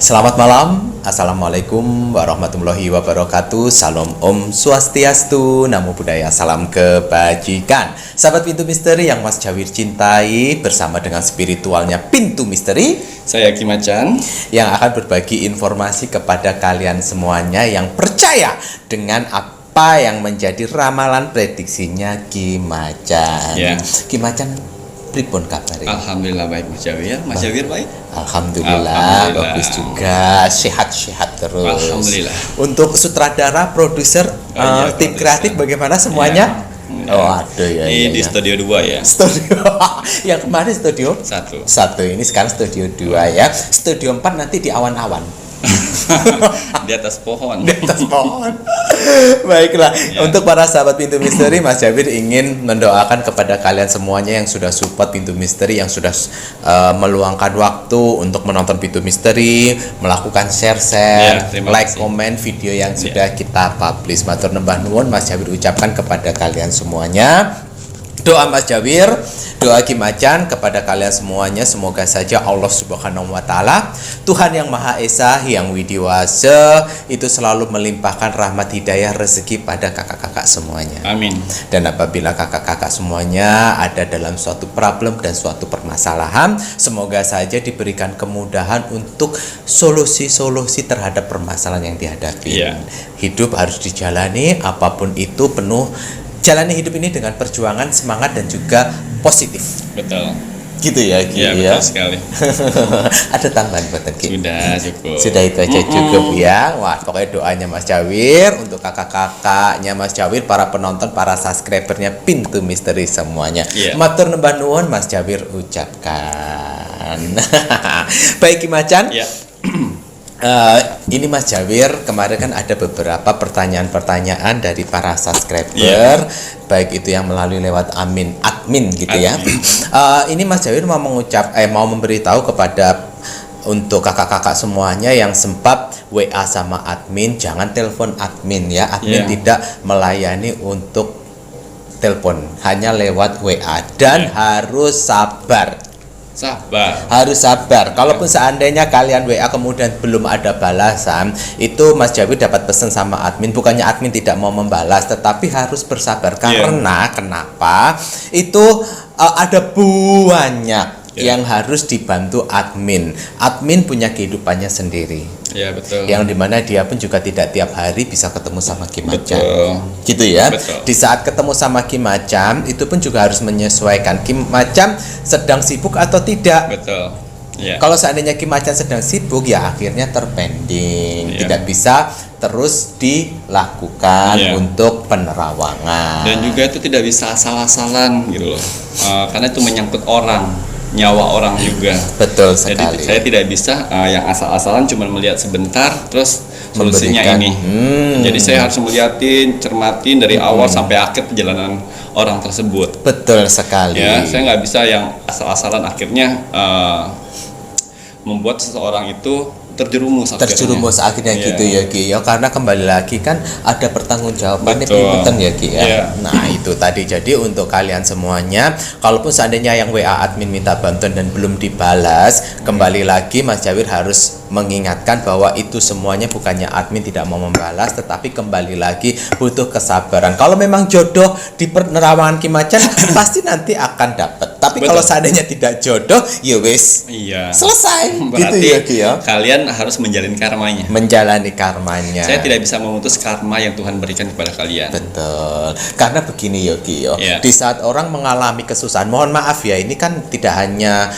Selamat malam, Assalamualaikum warahmatullahi wabarakatuh. Salam Om Swastiastu, Namo Buddhaya, salam kebajikan. Sahabat Pintu Misteri yang Mas Jawir cintai, bersama dengan spiritualnya Pintu Misteri, saya Ki Macan, yang akan berbagi informasi kepada kalian semuanya yang percaya dengan apa yang menjadi ramalan prediksinya Ki Macan. Ya. Ki Macan, pripun kabare? Alhamdulillah baik Mas Jawir. Mas Jawir baik? Alhamdulillah, bagus juga, sehat-sehat terus. Alhamdulillah. Untuk sutradara, produser, tim produser. kreatif bagaimana semuanya? Ya. Oh, aduh ya. Ini di ya. studio 2 ya. Studio. Yang kemarin studio 1. ini sekarang studio 2 ya. Studio 4 nanti di awan-awan. Di atas pohon. Di atas pohon. Baiklah, Ya. untuk para sahabat Pintu Misteri, Mas Jawir ingin mendoakan kepada kalian semuanya yang sudah support Pintu Misteri, yang sudah meluangkan waktu untuk menonton Pintu Misteri, melakukan share, Ya, terima like, kasih. komen video yang sudah kita publish. Matur nembah nuwun Mas Jawir ucapkan kepada kalian semuanya. Doa Mas Jawir, doa Ki Macan kepada kalian semuanya, semoga saja Allah Subhanahu wa taala, Tuhan yang Maha Esa, yang Widiwasa, itu selalu melimpahkan rahmat hidayah rezeki pada kakak-kakak semuanya. Amin. Dan apabila kakak-kakak semuanya ada dalam suatu problem dan suatu permasalahan, semoga saja diberikan kemudahan untuk solusi-solusi terhadap permasalahan yang dihadapi. Iya. Hidup harus dijalani, apapun itu penuh. Jalani hidup ini dengan perjuangan, semangat, dan juga positif. Betul. Gitu ya, Ki, Iya, ya. betul sekali. Ada tambahan buat Ki? Sudah cukup. Sudah itu aja cukup ya. Wah, pokoknya doanya Mas Jawir untuk kakak-kakaknya Mas Jawir, para penonton, para subscribernya Pintu Misteri semuanya. Iya. Matur nembah nuwun Mas Jawir ucapkan. Baik Ki Macan. Ya. Ini Mas Jawir, kemarin kan ada beberapa pertanyaan-pertanyaan dari para subscriber, baik itu yang melalui lewat admin gitu ya. Ini Mas Jawir mau mau memberitahu kepada untuk kakak-kakak semuanya yang sempat WA sama admin, jangan telepon admin ya. Admin tidak melayani untuk telepon, hanya lewat WA, dan harus sabar. Harus sabar. Kalaupun seandainya kalian WA kemudian belum ada balasan, itu Mas Jawir dapat pesan sama admin. Bukannya admin tidak mau membalas, tetapi harus bersabar. Karena kenapa? Itu ada banyak yang harus dibantu admin. Admin punya kehidupannya sendiri. Ya, betul. Yang dimana dia pun juga tidak tiap hari bisa ketemu sama Ki Macan. Betul. Gitu ya. Betul. Di saat ketemu sama Ki Macan, itu pun juga harus menyesuaikan Ki Macan sedang sibuk atau tidak. Betul. Ya. Kalau seandainya Ki Macan sedang sibuk, ya akhirnya terpending, tidak bisa terus dilakukan untuk penerawangan. Dan juga itu tidak bisa asal-asalan gitu loh. Karena itu menyangkut orang, nyawa orang juga. Betul sekali. Jadi saya tidak bisa yang asal-asalan cuma melihat sebentar terus solusinya Memberikan, ini. Jadi saya harus melihatin, cermatin dari awal sampai akhir perjalanan orang tersebut. Betul sekali. Ya, saya nggak bisa yang asal-asalan akhirnya membuat seseorang itu terjerumus akhirnya gitu ya Ki ya, karena kembali lagi kan ada pertanggungjawabannya pinten ya Ki ya. Nah itu tadi, jadi untuk kalian semuanya, kalaupun seandainya yang WA admin minta bantuan dan belum dibalas, kembali lagi Mas Jawir harus mengingatkan bahwa itu semuanya bukannya admin tidak mau membalas, tetapi kembali lagi butuh kesabaran. Kalau memang jodoh di penerawangan Ki Macan pasti nanti akan dapat. Tapi kalau seandainya tidak jodoh, ya wis. Selesai. Berarti gitu ya Ki ya. Kalian harus menjalani karmanya. Menjalani karmanya. Saya tidak bisa memutus karma yang Tuhan berikan kepada kalian. Betul. Karena begini Yogi yo. Di saat orang mengalami kesusahan, mohon maaf ya, ini kan tidak hanya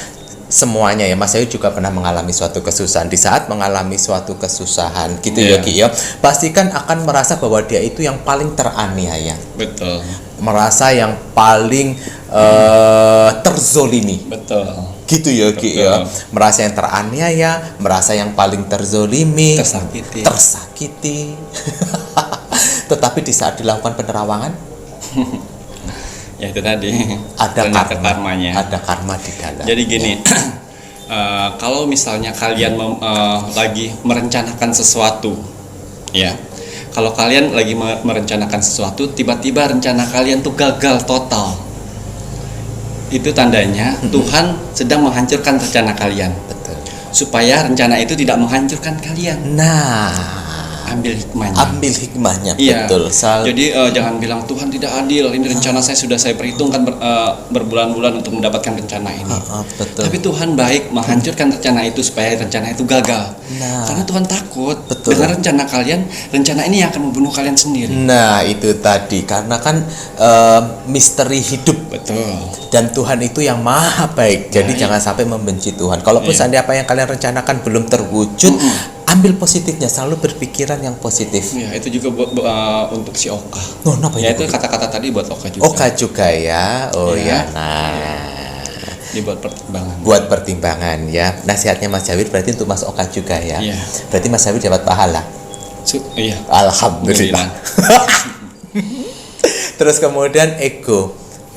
semuanya ya, Mas Ayu juga pernah mengalami suatu kesusahan. Di saat mengalami suatu kesusahan gitu Yogi yo, pastikan akan merasa bahwa dia itu yang paling teraniaya. Betul. Merasa yang paling terzolimi. Betul. Gitu ya Ki ya, merasa yang teraniaya, merasa yang paling terzolimi, tersakiti. Tetapi di saat dilakukan penerawangan, ya itu tadi ada karmanya. Ada karma di dalam. Jadi gini, kalau misalnya kalian lagi merencanakan sesuatu, ya, kalau kalian lagi merencanakan sesuatu, tiba-tiba rencana kalian tuh gagal total. Itu tandanya Tuhan sedang menghancurkan rencana kalian. Betul. supaya rencana itu tidak menghancurkan kalian. Nah, Ambil hikmahnya. ambil hikmahnya, Iya. betul. Jadi jangan bilang Tuhan tidak adil. Ini rencana saya sudah saya perhitungkan berbulan-bulan untuk mendapatkan rencana ini. Betul. Tapi Tuhan baik menghancurkan rencana itu supaya rencana itu gagal. Nah. Karena Tuhan takut Betul. dengan rencana kalian, rencana ini yang akan membunuh kalian sendiri. Nah, itu tadi karena kan misteri hidup. Betul. Dan Tuhan itu yang maha baik. Jadi jangan sampai membenci Tuhan. Kalaupun seandainya apa yang kalian rencanakan belum terwujud, ambil positifnya, selalu berpikiran yang positif. Ya, itu juga untuk si Oka. Oh, kenapa Ya itu? itu kata-kata tadi buat Oka juga. Oka juga ya. Oh ya. Nah, Dibuat pertimbangan. buat pertimbangan ya. Nasihatnya Mas Jawir berarti untuk Mas Oka juga ya. Iya. Berarti Mas Jawir dapat pahala. Iya. Alhamdulillah. Terus kemudian ego.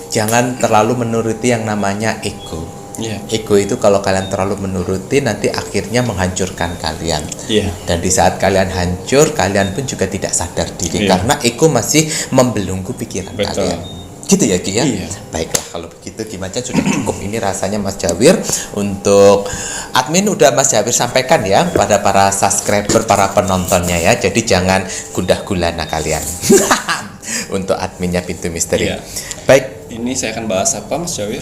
Jangan terlalu menuruti yang namanya ego. Iya. Ego itu kalau kalian terlalu menuruti nanti akhirnya menghancurkan kalian. Iya. Dan di saat kalian hancur, kalian pun juga tidak sadar diri Iya. karena ego masih membelenggu pikiran Betul. kalian. Gitu ya Ki ya? Iya. Baiklah kalau begitu gimana sudah cukup ini rasanya Mas Jawir. Untuk admin udah Mas Jawir sampaikan ya kepada para subscriber, para penontonnya ya. Jadi jangan gundah gulana kalian. Untuk adminnya Pintu Misteri. Iya. Baik. Ini saya akan bahas apa Mas Jawir?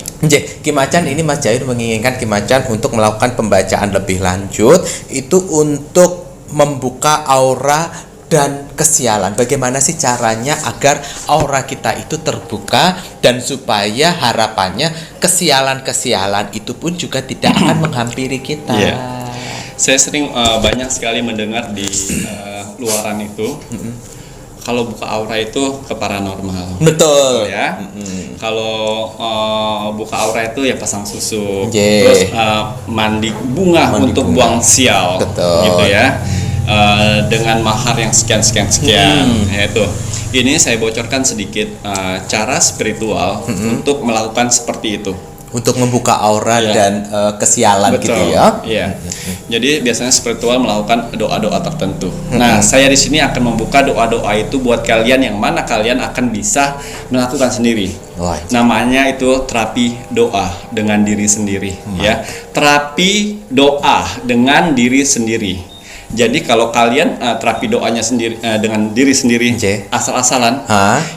Kim Macan ini Mas Jawir menginginkan Kim Macan untuk melakukan pembacaan lebih lanjut itu untuk membuka aura dan kesialan. Bagaimana sih caranya agar aura kita itu terbuka dan supaya harapannya kesialan-kesialan itu pun juga tidak akan menghampiri kita. Iya. Saya sering banyak sekali mendengar di luaran itu. Kalau buka aura itu ke paranormal. Betul. Ya. Kalau buka aura itu ya pasang susu. Yeah. Terus mandi bunga untuk buang sial. Betul. Gitu ya. Dengan mahar yang sekian. Yaitu. Ini saya bocorkan sedikit cara spiritual untuk melakukan seperti itu. Untuk membuka aura Iya. dan kesialan. Betul. Gitu ya. Iya. Jadi biasanya spiritual melakukan doa-doa tertentu. Nah, saya di sini akan membuka doa-doa itu buat kalian yang mana kalian akan bisa melakukan sendiri. Wah. Namanya itu terapi doa dengan diri sendiri, ya. Terapi doa dengan diri sendiri. Jadi kalau kalian terapi doanya sendiri dengan diri sendiri asal-asalan,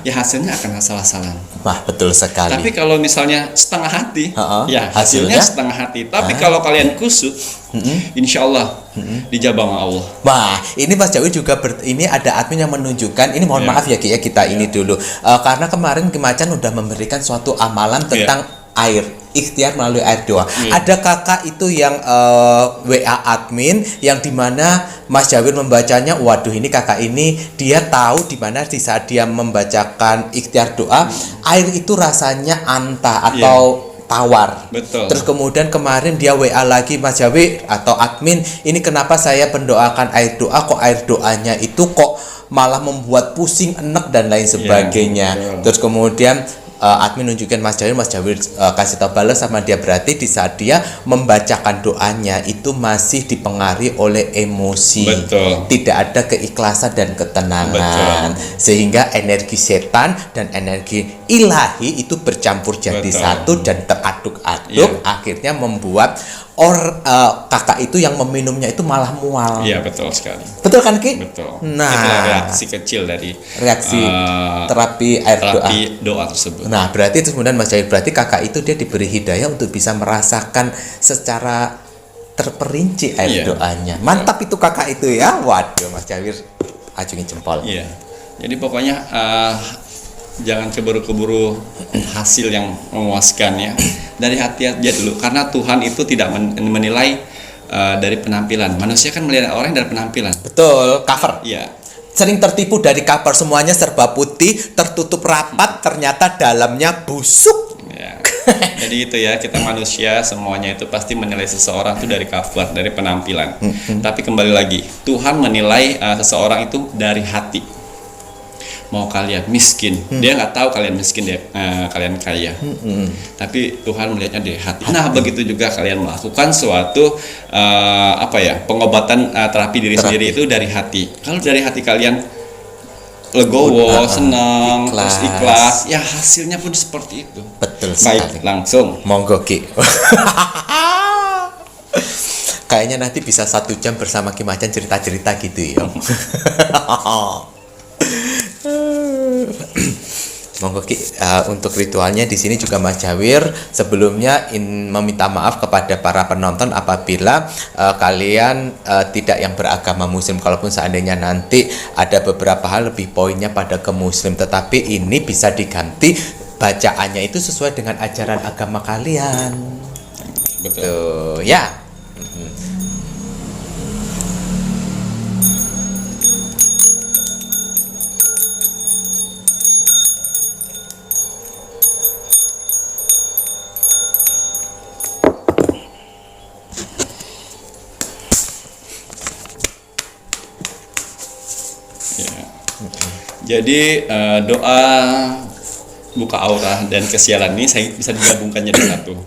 ya hasilnya akan asal-asalan. Wah, betul sekali. Tapi kalau misalnya setengah hati, ya hasilnya setengah hati. Tapi kalau kalian kusut, insya Allah dijabah sama Allah. Wah, ini Mas Jawi juga ini ada admin yang menunjukkan. Ini mohon maaf ya Ki ya, kita ini dulu karena kemarin Kim Macan udah memberikan suatu amalan tentang air, ikhtiar melalui air doa. Ada kakak itu yang WA admin yang dimana Mas Jawir membacanya. Waduh, ini kakak ini dia tahu dimana di saat dia membacakan ikhtiar doa, air itu rasanya anta atau tawar. Betul. Terus kemudian kemarin dia WA lagi Mas Jawi atau admin, ini kenapa saya mendoakan air doa kok air doanya itu kok malah membuat pusing, enek dan lain sebagainya. Terus kemudian admin nunjukin Mas Jawir kasih tahu balas sama dia, berarti di saat dia membacakan doanya itu masih dipengaruhi oleh emosi. Betul. Tidak ada keikhlasan dan ketenangan. Betul. Sehingga energi setan dan energi ilahi itu bercampur jadi satu dan teraduk-aduk, akhirnya membuat kakak itu yang meminumnya itu malah mual. Iya, betul sekali. Betul kan Ki? Betul. Nah, itulah reaksi kecil dari terapi air doa tersebut. Nah, berarti itu kemudian Mas Jawir, berarti kakak itu dia diberi hidayah untuk bisa merasakan secara terperinci air doanya. Mantap itu kakak itu ya. Waduh, Mas Jawir acungin jempol. Iya. Jadi pokoknya jangan keburu-keburu hasil yang memuaskan ya. Dari hati aja dulu, karena Tuhan itu tidak menilai dari penampilan. Manusia kan melihat orang dari penampilan. Betul, cover. Iya. Sering tertipu dari cover, semuanya serba putih, tertutup rapat, ternyata dalamnya busuk. Ya. Jadi itu ya, kita manusia semuanya itu pasti menilai seseorang itu dari cover, dari penampilan. Tapi kembali lagi, Tuhan menilai seseorang itu dari hati. Mau kalian miskin, dia nggak tahu kalian miskin, kalian kaya. Tapi Tuhan melihatnya dari hati. Nah, begitu juga kalian melakukan suatu pengobatan terapi diri sendiri itu dari hati. Kalau dari hati kalian legowo, senang, terus ikhlas, ya hasilnya pun seperti itu. Betul sekali. Baik, langsung. Monggo Ki. Kayaknya nanti bisa 1 jam bersama Ki Macan cerita-cerita gitu ya. Monggo Ki, untuk ritualnya di sini juga Mas Jawir sebelumnya meminta maaf kepada para penonton apabila kalian tidak yang beragama Muslim. Kalaupun seandainya nanti ada beberapa hal lebih poinnya pada ke Muslim, tetapi ini bisa diganti bacaannya itu sesuai dengan ajaran agama kalian. Betul. Tuh, ya. Jadi doa buka aura dan kesialan ini saya bisa digabungkan jadi satu.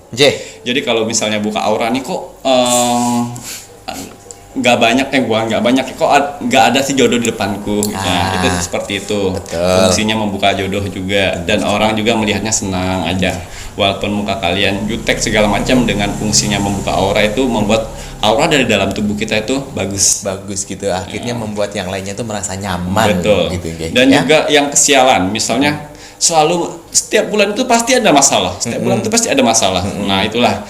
Jadi kalau misalnya buka aura nih kok nggak banyak kok nggak ada si jodoh di depanku. Nah, itu seperti itu. Betul. Fungsinya membuka jodoh juga dan orang juga melihatnya senang aja. Walaupun muka kalian jutek segala macam, dengan fungsinya membuka aura itu membuat aura dari dalam tubuh kita itu bagus gitu, akhirnya membuat yang lainnya tuh merasa nyaman. Betul. Gitu, dan juga yang kesialan, misalnya selalu setiap bulan itu pasti ada masalah, nah itulah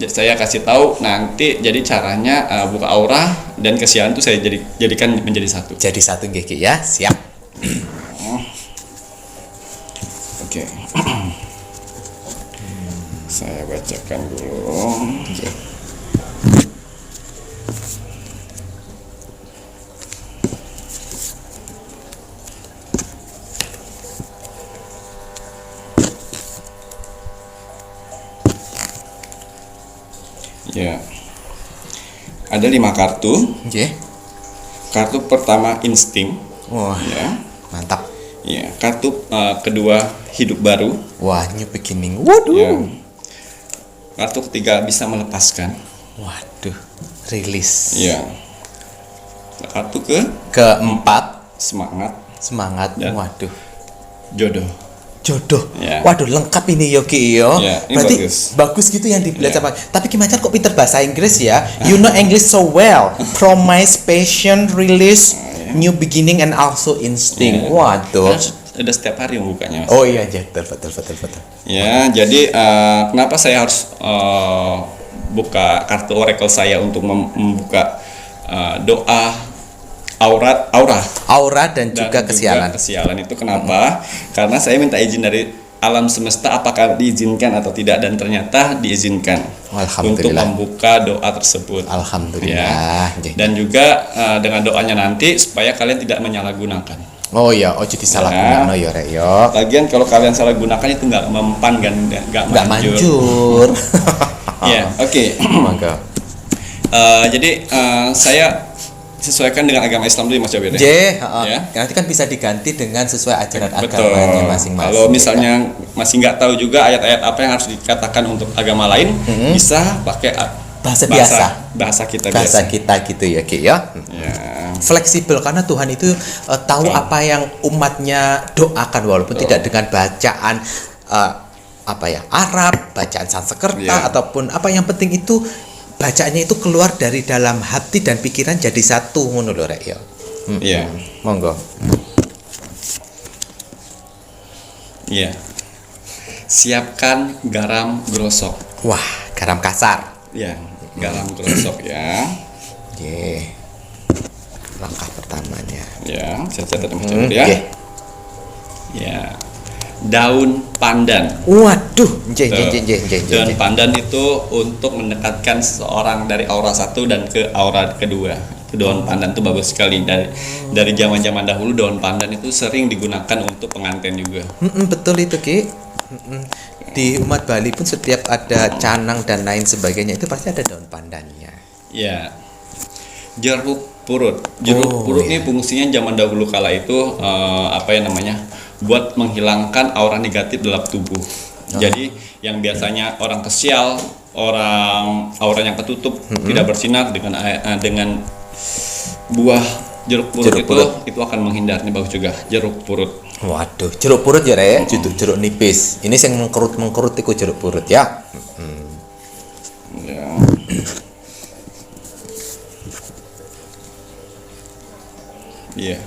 saya kasih tahu nanti. Jadi caranya buka aura dan kesialan itu saya jadikan menjadi satu. Jadi satu Ki ya, siap. Oke. Saya bacakan dulu. Ya, ada 5 kartu. Kartu pertama insting. Wah, ya, mantap. Ya, kartu kedua hidup baru. Wah, new beginning. Waduh. Ya. Kartu ketiga bisa melepaskan. Waduh, rilis. Ya. Kartu keempat semangat. Dan waduh, jodoh. Ya. Waduh, lengkap ini Ki yo. Ya, ini berarti bagus gitu yang dibelajar. Ya. Tapi gimana kok pinter bahasa Inggris ya? You know English so well. Promise, passion, release, new beginning, and also instinct. Ya. Waduh. Ada setiap hari membukanya. Oh iya, betul. Ya, jadi kenapa saya harus buka kartu oracle saya untuk membuka doa aura dan juga kesialan. Kesialan itu kenapa? Karena saya minta izin dari alam semesta apakah diizinkan atau tidak, dan ternyata diizinkan untuk membuka doa tersebut. Alhamdulillah. Ya. Dan juga dengan doanya nanti supaya kalian tidak menyalahgunakan. Oh iya, jadi salah gunakan ya rek yo. Lagian kalau kalian salah gunakan itu nggak mempan kan, nggak manjur. Ya, oke. Mangga. Jadi saya sesuaikan dengan agama Islam dulu Mas Jawir. Ya. Nanti kan bisa diganti dengan sesuai ajaran agamanya masing-masing. Kalau misalnya masih nggak tahu juga ayat-ayat apa yang harus dikatakan untuk agama lain, bisa pakai bahasa kita gitu ya Ki ya. Fleksibel karena Tuhan itu tahu apa yang umatnya doakan, walaupun tidak dengan bacaan Arab, bacaan Sanskerta ataupun apa, yang penting itu bacaannya itu keluar dari dalam hati dan pikiran jadi satu, ngono lho rek ya. Iya. Monggo. Iya. Siapkan garam grosok. Wah, garam kasar. Ya, garam grosok ya. Oke. Langkah pertamanya. Ya, saya catat ya. Ya. Daun pandan. Waduh, Daun pandan itu untuk mendekatkan seseorang dari aura satu dan ke aura kedua. Daun pandan itu bagus sekali. Dari zaman-zaman dahulu daun pandan itu sering digunakan untuk pengantin juga. Betul itu Ki. Di umat Bali pun setiap ada canang dan lain sebagainya itu pasti ada daun pandannya. Ya. Jeruk purut. Jeruk purut ini fungsinya zaman dahulu kala itu buat menghilangkan aura negatif dalam tubuh. Jadi yang biasanya orang kesial, aura yang ketutup, tidak bersinar, dengan buah jeruk purut itu akan menghindarnya. Bagus juga jeruk purut. Waduh, jeruk purut ya Rek, jeruk nipis. Ini yang mengkerut itu jeruk purut ya. Ya. Iya.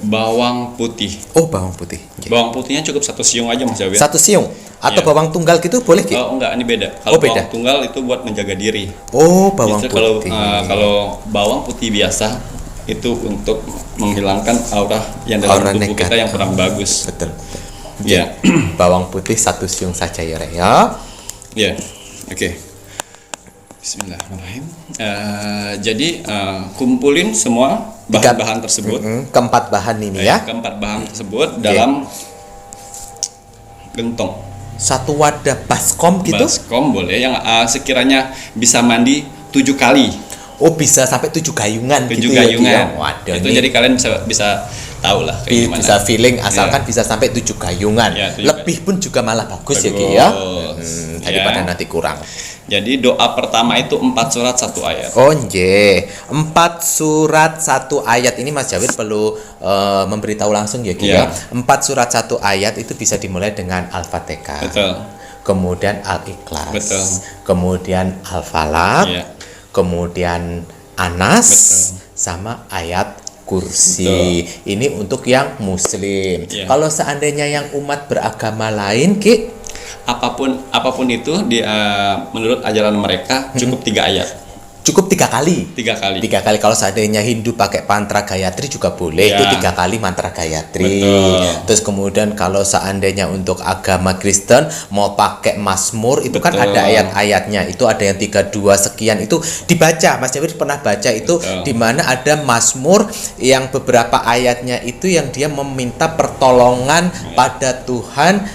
Bawang putih. Oh, bawang putih. Nggih. Bawang putihnya cukup 1 siung aja Mas Jawir. 1 siung atau Iya. bawang tunggal gitu boleh, Ki? Oh enggak, ini beda. Oh, Kalau beda. bawang tunggal itu buat menjaga diri. Oh, bawang Justru kalau putih. kalau bawang putih biasa itu untuk menghilangkan aura yang dalam Aura tubuh kita negatif. yang kurang bagus. Betul. Ya. Bawang putih 1 siung saja ya, Rek, ya. Ya. Oke. Bismillahirrahmanirrahim. Jadi kumpulin semua bahan-bahan tersebut. Keempat bahan ini ya. Keempat bahan tersebut dalam gentong. 1 wadah baskom gitu. Baskom boleh yang sekiranya bisa mandi 7 kali. Oh, bisa sampai 7 gayungan 7 gitu ya, Ki, ya. gayungan. Waduh, Itu ini jadi kalian bisa tahu lah kayak gimana. bisa feeling asalkan Ya. bisa sampai 7 gayungan. Ya, 7 Lebih pun juga malah bagus ya, Ki, ya. Bagus. Daripada Ya. nanti kurang. Jadi doa pertama itu 4 surat 1 ayat. Oh, nggih. 4 surat 1 ayat ini Mas Jawir perlu memberitahu langsung ya, Ki, ya. Ya. 4 surat 1 ayat itu bisa dimulai dengan Al-Fatihah. Betul. Kemudian Al-Ikhlas. Betul. Kemudian Al-Falaq. Iya. Kemudian Anas. Betul. Sama ayat kursi. Ini untuk yang muslim. Iya. Kalau seandainya yang umat beragama lain, Ki, Apapun itu menurut ajaran mereka cukup 3 ayat. cukup 3 kali. 3 kali. 3 kali. Kalau seandainya Hindu pakai mantra Gayatri juga boleh. Ya. Itu 3 kali mantra Gayatri. Betul. Terus kemudian kalau seandainya untuk agama Kristen mau pakai Mazmur itu kan Betul. ada ayat-ayatnya. Itu ada yang 32 sekian itu dibaca. Mas Jawir pernah baca itu Betul. di mana ada Mazmur yang beberapa ayatnya itu yang dia meminta pertolongan pada Tuhan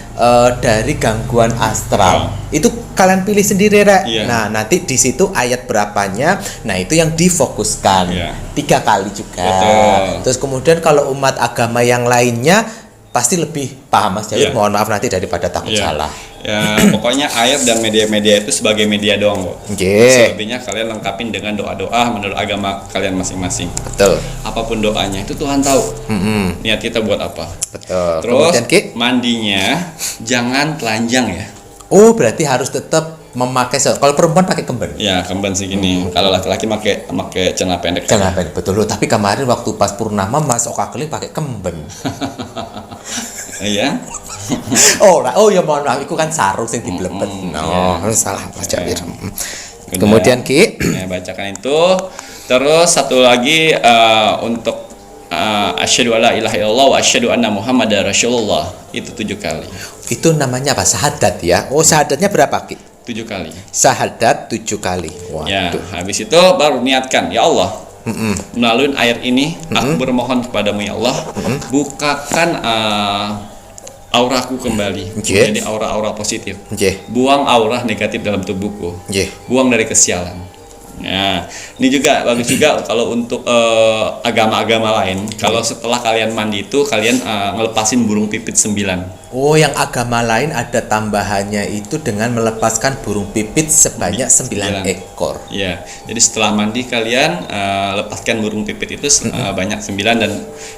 dari gangguan astral. Itu kalian pilih sendiri, Rek. Iya. Nah, nanti di situ ayat berapanya. Nah, itu yang difokuskan. Iya. 3 kali juga. Betul. Terus kemudian kalau umat agama yang lainnya pasti lebih paham, Mas Jawir. Iya. Mohon maaf nanti daripada takut Iya. salah. Ya, pokoknya ayat dan media-media itu sebagai media doang kok. Nggih. Selebihnya kalian lengkapin dengan doa-doa menurut agama kalian masing-masing. Betul. Apapun doanya itu Tuhan tahu. Mm-mm. Niat kita buat apa. Betul. Terus Kemudian, Ki? mandinya jangan telanjang ya. Oh, berarti harus tetap memakai kalau perempuan pakai kemben. Ya, kemben segini. Kalau laki-laki pakai celana pendek. Celana pendek, betul loh. Tapi kemarin waktu pas purnama Mas Okakeling pakai kemben. Iya. Oh ya mohon maaf, itu kan sarung yang diblebet. Salah Mas Jawir. Kemudian, Ki? Ya, bacakan itu. Terus satu lagi untuk asyhadu alla ilaha illallah wa asyhadu anna muhammadar rasulullah itu 7 kali. Itu namanya apa? Syahadat ya. Oh, syahadatnya berapa, Ki? 7 kali. Syahadat 7 kali. Ya, Waduh. habis itu baru niatkan, ya Allah. Melalui air ini aku bermohon kepadamu ya Allah, bukakan auraku kembali Nggih. menjadi aura-aura positif. Nggih. Buang aura negatif dalam tubuhku. Nggih. Buang dari kesialan. Nah, ini juga bagus juga kalau untuk agama-agama lain. Kalau setelah kalian mandi itu kalian ngelepasin burung pipit 9. Oh, yang agama lain ada tambahannya itu dengan melepaskan burung pipit sebanyak 9 ekor. Ya, jadi setelah mandi kalian lepaskan burung pipit itu banyak 9 dan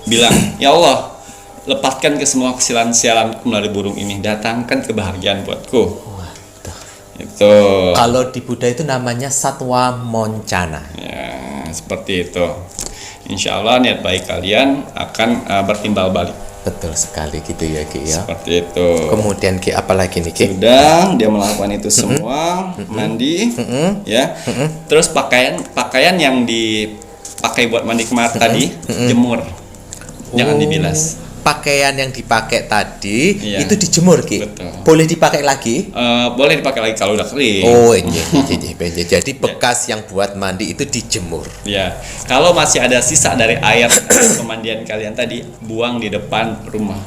bilang, ya Allah, lepaskan ke semua kesialan-sialan melalui burung ini, datangkan kebahagiaan buatku. Itu. Kalau di Buddha itu namanya satwa moncana. Ya, seperti itu. Insya Allah niat baik kalian akan bertimbal balik. Betul sekali gitu ya, Ki ya. Seperti itu. Kemudian, Ki, apa lagi nih, Ki? Sudah dia melakukan itu semua, mandi, ya. Terus pakaian yang dipakai buat mandi kemarin tadi jemur, jangan dibilas. Pakaian yang dipakai tadi Iya. itu dijemur, Ki. Betul. Boleh dipakai lagi? Boleh dipakai lagi kalau udah kering. Oh, iya. Jadi bekas yang buat mandi itu dijemur. Ya, kalau masih ada sisa dari air pemandian kalian tadi, buang di depan rumah.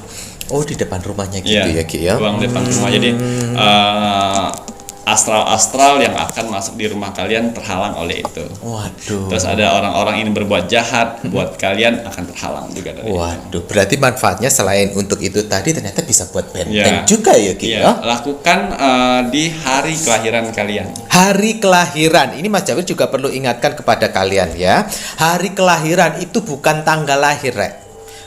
Oh, di depan rumahnya gitu ya, Ki ya. Buang di depan rumah. Jadi astral-astral yang akan masuk di rumah kalian terhalang oleh itu. Waduh. Terus ada orang-orang ini berbuat jahat buat kalian akan terhalang juga dari itu. Waduh, berarti manfaatnya selain untuk itu tadi ternyata bisa buat benteng Ya. juga ya, Ki Iya, ya. lakukan di hari kelahiran kalian. Hari kelahiran, ini Mas Jawir juga perlu ingatkan kepada kalian ya. Hari kelahiran itu bukan tanggal lahir, Rek.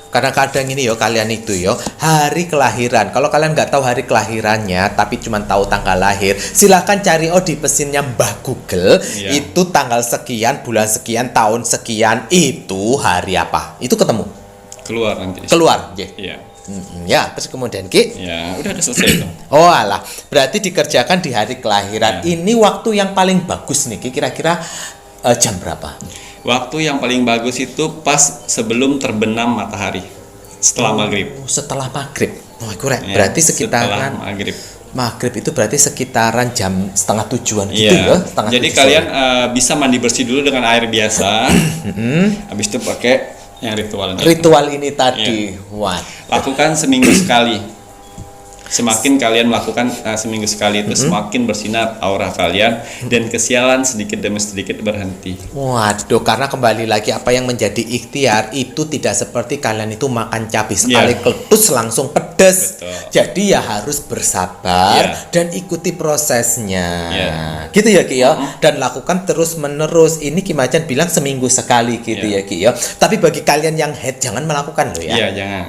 Kadang-kadang ini yo kalian itu yo hari kelahiran. Kalau kalian nggak tahu hari kelahirannya tapi cuma tahu tanggal lahir, silahkan cari di mesinnya Mbah Google. Iya. Itu tanggal sekian, bulan sekian, tahun sekian, itu hari apa? Itu ketemu. Keluar nanti. Keluar, ya. Iya. Ya, terus kemudian Ki. Ya, udah selesai itu. Oh alah, berarti dikerjakan di hari kelahiran. Ya. Ini waktu yang paling bagus nih, Ki. Kira-kira jam berapa? Waktu yang paling bagus itu pas sebelum terbenam matahari. Setelah maghrib. Setelah maghrib. Oh, kurang. Ya, Berarti setelah sekitaran maghrib. Maghrib itu berarti sekitaran jam 6:30 gitu Iya. ya. Setengah Jadi 7 kalian sore. bisa mandi bersih dulu dengan air biasa. Habis itu pakai yang ritualnya. Ritual ini tadi. Iya. Wah. Lakukan seminggu sekali. Semakin kalian melakukan seminggu sekali itu semakin bersinar aura kalian dan kesialan sedikit demi sedikit berhenti. Waduh, karena kembali lagi apa yang menjadi ikhtiar itu tidak seperti kalian itu makan cabai sekali keletus langsung pedes. Betul. Jadi ya harus bersabar dan ikuti prosesnya. Gitu ya Ki ya. Dan lakukan terus menerus. Ini Ki Macan bilang seminggu sekali gitu ya Ki ya. Tapi bagi kalian yang head jangan melakukan loh ya. Iya, jangan.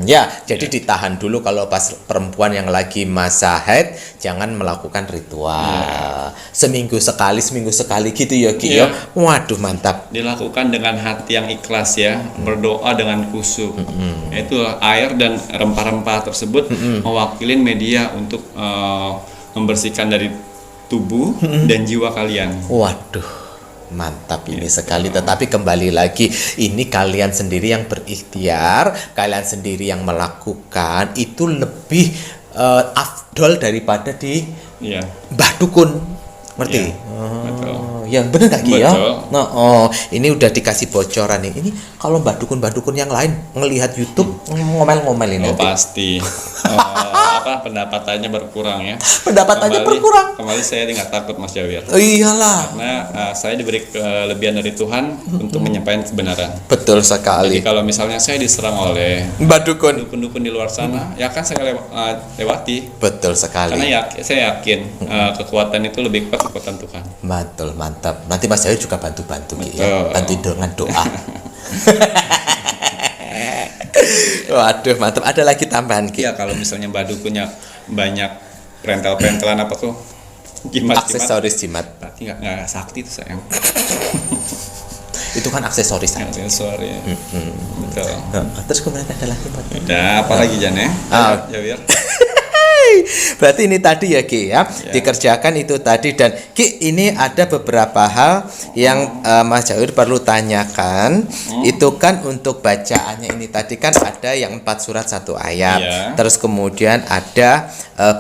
Ya, jadi ditahan dulu kalau pas perempuan yang lagi masa haid jangan melakukan ritual. Seminggu sekali gitu ya Ki ya. Waduh, mantap. Dilakukan dengan hati yang ikhlas ya, berdoa dengan khusyuk. Itu air dan rempah-rempah tersebut mewakili media untuk membersihkan dari tubuh dan jiwa kalian. Waduh. Mantap ini sekali, tetapi kembali lagi ini kalian sendiri yang berikhtiar, kalian sendiri yang melakukan itu lebih afdol daripada di Mbah Dukun, ngerti? Betul. Ya bener gak Ki ya? Betul. Ini udah dikasih bocoran nih. Ini kalau Mbah Dukun yang lain ngelihat YouTube ngomel-ngomel ini. Oh pasti. Pendapatannya berkurang ya. Pendapatannya berkurang. Kembali saya nggak takut Mas Jawir. Iyalah. Karena saya diberi kelebihan dari Tuhan untuk menyampaikan kebenaran. Betul sekali. Jadi kalau misalnya saya diserang oleh Mbah Dukun, dukun-dukun di luar sana, ya kan saya lewati. Betul sekali. Karena saya yakin kekuatan itu lebih kuat kekuatan Tuhan. Betul, mantap. Nanti Mas Jawir juga bantu-bantu ya. Bantu dengan doa. Waduh, mantap. Ada lagi tambahan Ki? Iya, kalau misalnya Mbah Dukunnya banyak perentel-perentelan apa tuh? Jimat. Aksesoris jimat. Berarti nggak sakti itu sayang. Itu kan aksesoris saja. Aksesoris. Betul. Terus kemudian ada lagi Pak. Udah, apa lagi Jan ya? Jawir. Berarti ini tadi ya Ki ya, dikerjakan itu tadi. Dan Ki, ini ada beberapa hal yang Mas Jawir perlu tanyakan. Itu kan untuk bacaannya ini tadi kan ada yang 4 surat 1 ayat. Terus kemudian ada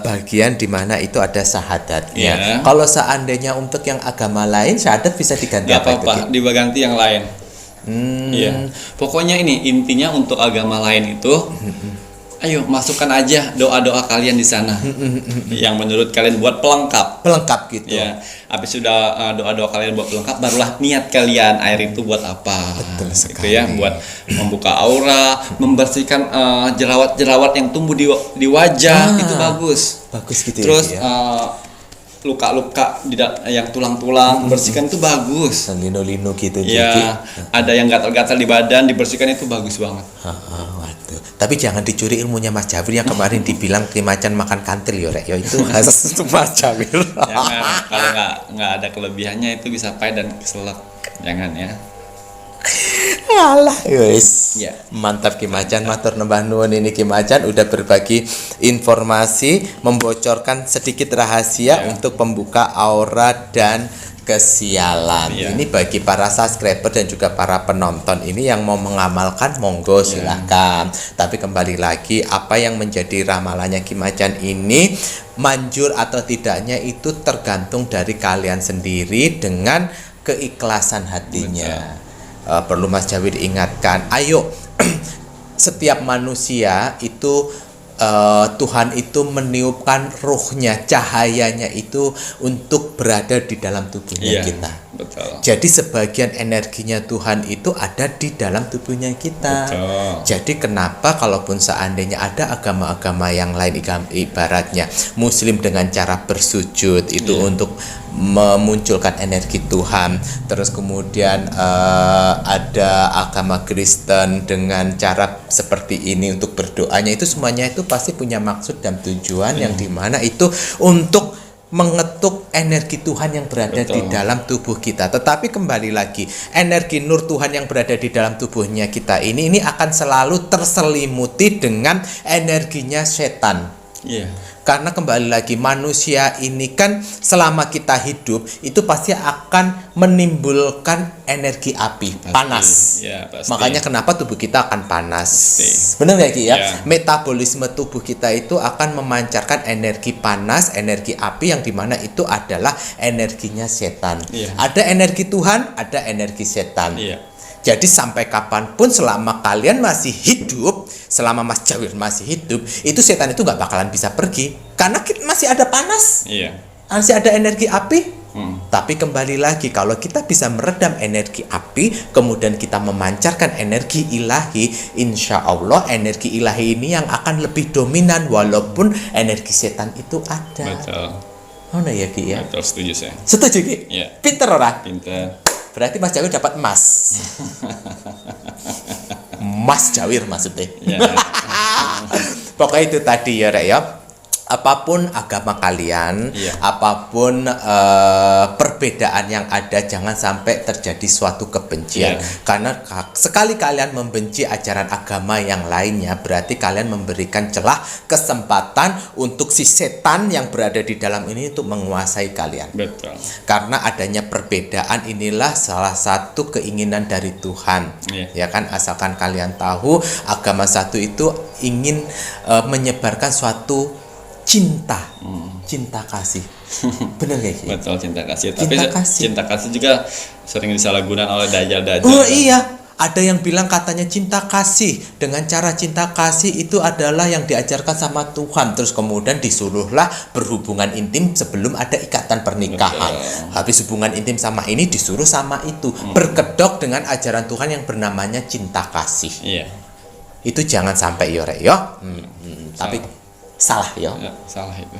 bagian di mana itu ada syahadatnya. Kalau seandainya untuk yang agama lain syahadat bisa diganti apa-apa, diganti yang lain. Iya. Pokoknya ini intinya untuk agama lain itu ayo masukkan aja doa-doa kalian di sana yang menurut kalian buat pelengkap gitu ya. Habis sudah doa-doa kalian buat pelengkap, barulah niat kalian air itu buat apa. Betul sekali. Gitu ya, buat membuka aura, membersihkan jerawat-jerawat yang tumbuh di wajah. Itu bagus gitu. Terus ya, luka-luka yang tulang-tulang bersihkan itu bagus. Lino-lino gitu ya. Ada yang gatal-gatal di badan dibersihkan itu bagus banget. Waduh. Tapi jangan dicuri ilmunya Mas Jawir yang kemarin dibilang Ki Macan makan kantil ya itu khas Mas Jawir. Jangan, kalau nggak ada kelebihannya itu bisa pahit dan keselak. Jangan ya. Alah, guys. Mantap Ki Macan, matur nembah nuwun ini Ki Macan udah berbagi informasi, membocorkan sedikit rahasia untuk pembuka aura dan kesialan. Ini bagi para subscriber dan juga para penonton ini yang mau mengamalkan monggo silahkan. Tapi kembali lagi apa yang menjadi ramalannya Ki Macan ini manjur atau tidaknya itu tergantung dari kalian sendiri dengan keikhlasan hatinya. Perlu Mas Jawir ingatkan, ayo setiap manusia itu Tuhan itu meniupkan ruhnya, cahayanya itu untuk untuk berada di dalam tubuhnya kita. Betul. Jadi sebagian energinya Tuhan itu ada di dalam tubuhnya kita. Betul. Jadi kenapa kalaupun seandainya ada agama-agama yang lain, ibaratnya Muslim dengan cara bersujud itu untuk memunculkan energi Tuhan, terus kemudian ada agama Kristen dengan cara seperti ini untuk berdoanya, itu semuanya itu pasti punya maksud dan tujuan yang dimana itu untuk mengetuk energi Tuhan yang berada di dalam tubuh kita. Tetapi kembali lagi, energi nur Tuhan yang berada di dalam tubuhnya kita ini akan selalu terselimuti dengan energinya setan. Karena kembali lagi, manusia ini kan selama kita hidup itu pasti akan menimbulkan energi api, panas. Makanya kenapa tubuh kita akan panas. Benar ya Ki ya? Metabolisme tubuh kita itu akan memancarkan energi panas, energi api yang dimana itu adalah energinya setan. Ada energi Tuhan, ada energi setan. Jadi sampai kapanpun selama kalian masih hidup, selama Mas Jawir masih hidup, itu setan itu nggak bakalan bisa pergi. Karena masih ada panas, masih ada energi api. Tapi kembali lagi, kalau kita bisa meredam energi api, kemudian kita memancarkan energi ilahi, insya Allah energi ilahi ini yang akan lebih dominan walaupun energi setan itu ada. Betul. Oh nah ya Ki ya. Betul, setuju saya. Setuju Ki? Pinter orang? Pinter. Berarti Mas Jawir dapat emas. Mas Jawir maksudnya. Pokoknya itu tadi ya Rek ya. Apapun agama kalian, apapun perbedaan yang ada, jangan sampai terjadi suatu kebencian. Karena sekali kalian membenci ajaran agama yang lainnya, berarti kalian memberikan celah kesempatan untuk si setan yang berada di dalam ini untuk menguasai kalian. Betul. Karena adanya perbedaan inilah salah satu keinginan dari Tuhan. Ya kan, asalkan kalian tahu agama satu itu ingin menyebarkan suatu cinta kasih. Benar gak sih? Betul, cinta kasih. Tapi cinta kasih juga sering disalahgunakan oleh dajjal-dajjal. Oh iya, ada yang bilang katanya cinta kasih dengan cara cinta kasih itu adalah yang diajarkan sama Tuhan, terus kemudian disuruhlah berhubungan intim sebelum ada ikatan pernikahan. Habis hubungan intim sama ini disuruh sama itu, berkedok dengan ajaran Tuhan yang bernamanya cinta kasih. Itu jangan sampai yo Rek yo. Tapi salah ya.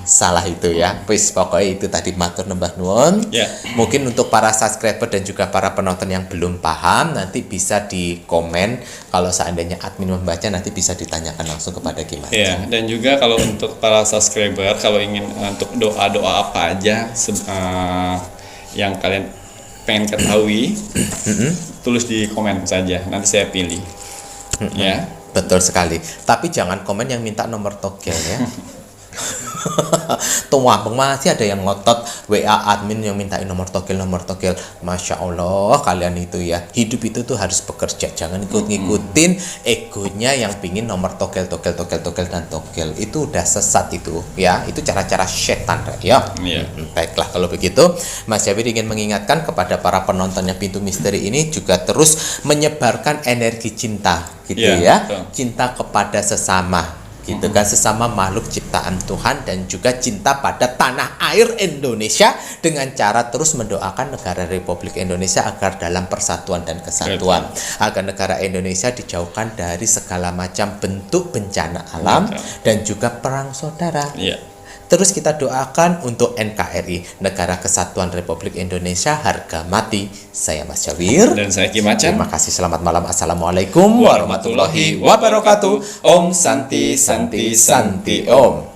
Salah itu ya. Wis pokoknya itu tadi matur nembah nuwun. Mungkin untuk para subscriber dan juga para penonton yang belum paham, nanti bisa di komen. Kalau seandainya admin membaca, nanti bisa ditanyakan langsung kepada Mas. Dan juga kalau untuk para subscriber, kalau ingin untuk doa-doa apa aja yang kalian pengen ketahui, tulis di komen saja, nanti saya pilih. Betul sekali. Tapi jangan komen yang minta nomor togel ya. Tuh masih ada yang ngotot WA admin yang mintain nomor togel. Masya Allah kalian itu ya, hidup itu tuh harus bekerja, jangan ngikutin egonya yang pingin nomor togel dan togel. Itu udah sesat itu ya, itu cara-cara setan ya. Baiklah kalau begitu, Mas Jawir ingin mengingatkan kepada para penontonnya Pintu Misteri ini juga terus menyebarkan energi cinta gitu ya. Cinta kepada sesama gitu kan, sesama makhluk ciptaan Tuhan, dan juga cinta pada tanah air Indonesia dengan cara terus mendoakan negara Republik Indonesia agar dalam persatuan dan kesatuan, agar negara Indonesia dijauhkan dari segala macam bentuk bencana alam dan juga perang saudara. Terus kita doakan untuk NKRI, Negara Kesatuan Republik Indonesia, harga mati. Saya Mas Jawir. Dan saya Ki Macan. Terima kasih, selamat malam. Assalamualaikum warahmatullahi wabarakatuh. Om Santi Santi Santi Om.